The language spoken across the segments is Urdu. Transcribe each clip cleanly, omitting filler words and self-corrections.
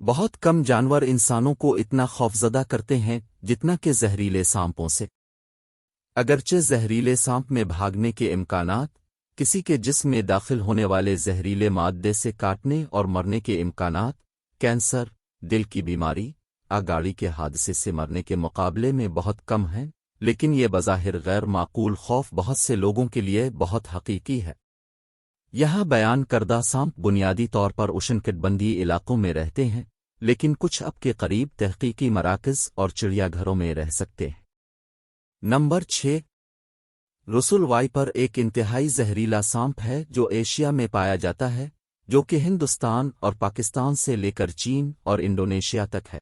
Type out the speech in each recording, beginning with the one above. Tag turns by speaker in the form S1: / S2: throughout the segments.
S1: بہت کم جانور انسانوں کو اتنا خوفزدہ کرتے ہیں جتنا کہ زہریلے سانپوں سے۔ اگرچہ زہریلے سانپ میں بھاگنے کے امکانات، کسی کے جسم میں داخل ہونے والے زہریلے مادے سے کاٹنے اور مرنے کے امکانات، کینسر، دل کی بیماری، گاڑی کے حادثے سے مرنے کے مقابلے میں بہت کم ہیں، لیکن یہ بظاہر غیر معقول خوف بہت سے لوگوں کے لیے بہت حقیقی ہے۔ یہاں بیان کردہ سانپ بنیادی طور پر اشنکٹبندی علاقوں میں رہتے ہیں، لیکن کچھ اب کے قریب تحقیقی مراکز اور چڑیا گھروں میں رہ سکتے ہیں۔ نمبر 6، رسل وائپر ایک انتہائی زہریلا سانپ ہے جو ایشیا میں پایا جاتا ہے، جو کہ ہندوستان اور پاکستان سے لے کر چین اور انڈونیشیا تک ہے۔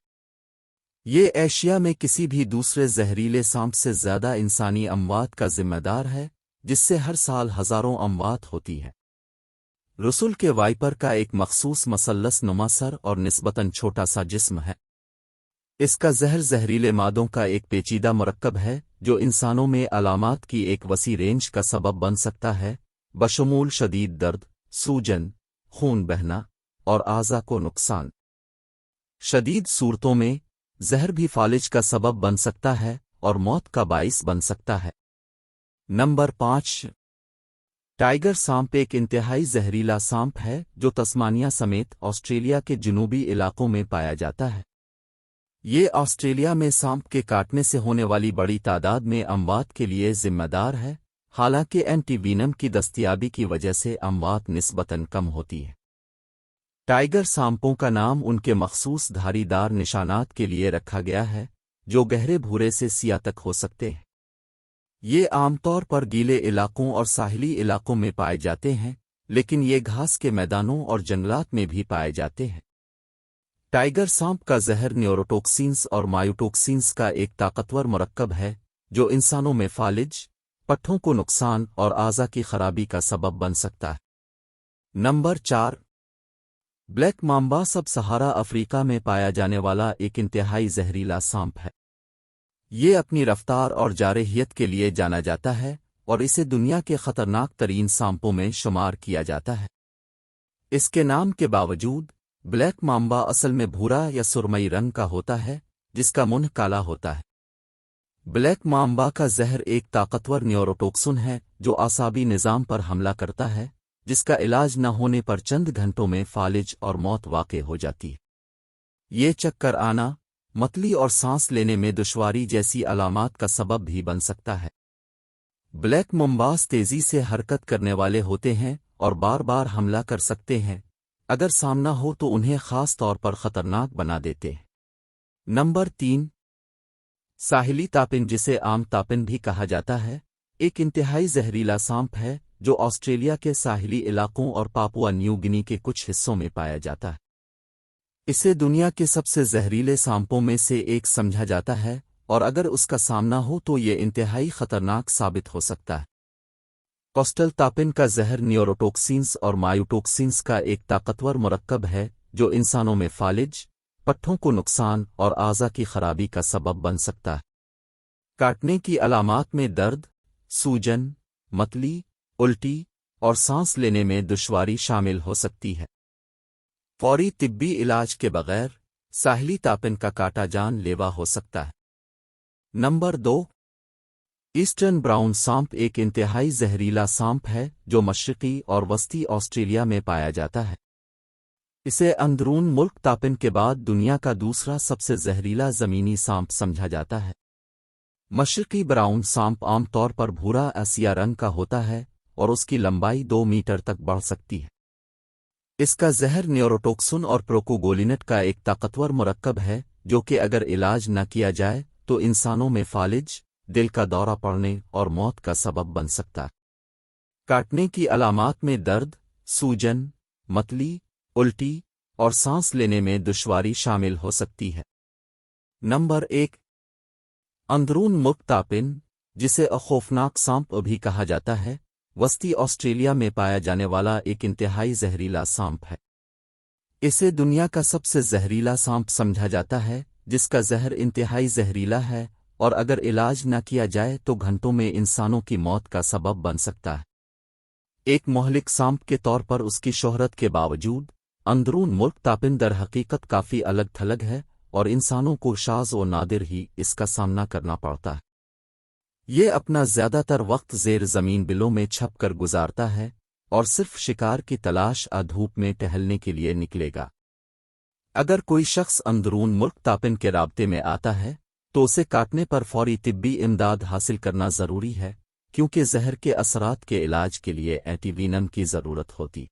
S1: یہ ایشیا میں کسی بھی دوسرے زہریلے سانپ سے زیادہ انسانی اموات کا ذمہ دار ہے، جس سے ہر سال ہزاروں اموات ہوتی ہے۔ رسل کے وائپر کا ایک مخصوص مثلث نما سر اور نسبتاً چھوٹا سا جسم ہے۔ اس کا زہر زہریلے مادوں کا ایک پیچیدہ مرکب ہے جو انسانوں میں علامات کی ایک وسیع رینج کا سبب بن سکتا ہے، بشمول شدید درد، سوجن، خون بہنا اور اعضاء کو نقصان۔ شدید صورتوں میں زہر بھی فالج کا سبب بن سکتا ہے اور موت کا باعث بن سکتا ہے۔ نمبر 5، ٹائیگر سانپ ایک انتہائی زہریلا سانپ ہے جو تسمانیہ سمیت آسٹریلیا کے جنوبی علاقوں میں پایا جاتا ہے۔ یہ آسٹریلیا میں سانپ کے کاٹنے سے ہونے والی بڑی تعداد میں اموات کے لیے ذمہ دار ہے، حالانکہ اینٹی وینم کی دستیابی کی وجہ سے اموات نسبتاً کم ہوتی ہے۔ ٹائیگر سانپوں کا نام ان کے مخصوص دھاری دار نشانات کے لیے رکھا گیا ہے، جو گہرے بھورے سے سیاہ تک ہو سکتے ہیں۔ یہ عام طور پر گیلے علاقوں اور ساحلی علاقوں میں پائے جاتے ہیں، لیکن یہ گھاس کے میدانوں اور جنگلات میں بھی پائے جاتے ہیں۔ ٹائیگر سانپ کا زہر نیوروٹوکسینز اور مایوٹوکسینز کا ایک طاقتور مرکب ہے جو انسانوں میں فالج، پٹھوں کو نقصان اور اعضاء کی خرابی کا سبب بن سکتا ہے۔ نمبر 4، بلیک مامبا سب سہارا افریقہ میں پایا جانے والا ایک انتہائی زہریلا سانپ ہے۔ یہ اپنی رفتار اور جارحیت کے لیے جانا جاتا ہے اور اسے دنیا کے خطرناک ترین سانپوں میں شمار کیا جاتا ہے۔ اس کے نام کے باوجود بلیک مامبا اصل میں بھورا یا سرمئی رنگ کا ہوتا ہے، جس کا منہ کالا ہوتا ہے۔ بلیک مامبا کا زہر ایک طاقتور نیوروٹوکسن ہے جو اعصابی نظام پر حملہ کرتا ہے، جس کا علاج نہ ہونے پر چند گھنٹوں میں فالج اور موت واقع ہو جاتی ہے۔ یہ چکر آنا، متلی اور سانس لینے میں دشواری جیسی علامات کا سبب بھی بن سکتا ہے۔ بلیک ممباز تیزی سے حرکت کرنے والے ہوتے ہیں اور بار بار حملہ کر سکتے ہیں، اگر سامنا ہو تو انہیں خاص طور پر خطرناک بنا دیتے ہیں۔ نمبر 3، ساحلی تاپن جسے عام تاپن بھی کہا جاتا ہے، ایک انتہائی زہریلا سانپ ہے جو آسٹریلیا کے ساحلی علاقوں اور پاپوا نیو گنی کے کچھ حصوں میں پایا جاتا ہے۔ اسے دنیا کے سب سے زہریلے سانپوں میں سے ایک سمجھا جاتا ہے، اور اگر اس کا سامنا ہو تو یہ انتہائی خطرناک ثابت ہو سکتا ہے۔ کوسٹل تاپن کا زہر نیوروٹوکسینز اور مایوٹوکسینز کا ایک طاقتور مرکب ہے جو انسانوں میں فالج، پٹھوں کو نقصان اور اعضاء کی خرابی کا سبب بن سکتا ہے۔ کاٹنے کی علامات میں درد، سوجن، متلی، الٹی اور سانس لینے میں دشواری شامل ہو سکتی ہے۔ فوری طبی علاج کے بغیر ساحلی تاپن کا کاٹا جان لیوا ہو سکتا ہے۔ نمبر 2، ایسٹرن براؤن سانپ ایک انتہائی زہریلا سانپ ہے جو مشرقی اور وسطی آسٹریلیا میں پایا جاتا ہے۔ اسے اندرون ملک تاپن کے بعد دنیا کا دوسرا سب سے زہریلا زمینی سانپ سمجھا جاتا ہے۔ مشرقی براؤن سانپ عام طور پر بھورا سیاہ رنگ کا ہوتا ہے اور اس کی لمبائی 2 میٹر تک بڑھ سکتی ہے۔ اس کا زہر نیوروٹوکسن اور پروکوگولینٹ کا ایک طاقتور مرکب ہے جو کہ اگر علاج نہ کیا جائے تو انسانوں میں فالج، دل کا دورہ پڑنے اور موت کا سبب بن سکتا ہے۔ کاٹنے کی علامات میں درد، سوجن، متلی، الٹی اور سانس لینے میں دشواری شامل ہو سکتی ہے۔ نمبر 1، اندرون ملک تاپن جسے خوفناک سانپ بھی کہا جاتا ہے، وسطی آسٹریلیا میں پایا جانے والا ایک انتہائی زہریلا سانپ ہے۔ اسے دنیا کا سب سے زہریلا سانپ سمجھا جاتا ہے، جس کا زہر انتہائی زہریلا ہے اور اگر علاج نہ کیا جائے تو گھنٹوں میں انسانوں کی موت کا سبب بن سکتا ہے۔ ایک مہلک سانپ کے طور پر اس کی شہرت کے باوجود اندرون ملک تاپن در حقیقت کافی الگ تھلگ ہے اور انسانوں کو شاذ و نادر ہی اس کا سامنا کرنا پڑتا ہے۔ یہ اپنا زیادہ تر وقت زیر زمین بلوں میں چھپ کر گزارتا ہے اور صرف شکار کی تلاش دھوپ میں ٹہلنے کے لیے نکلے گا۔ اگر کوئی شخص اندرون ملک تاپن کے رابطے میں آتا ہے تو اسے کاٹنے پر فوری طبی امداد حاصل کرنا ضروری ہے، کیونکہ زہر کے اثرات کے علاج کے لیے اینٹی وینم کی ضرورت ہوتی۔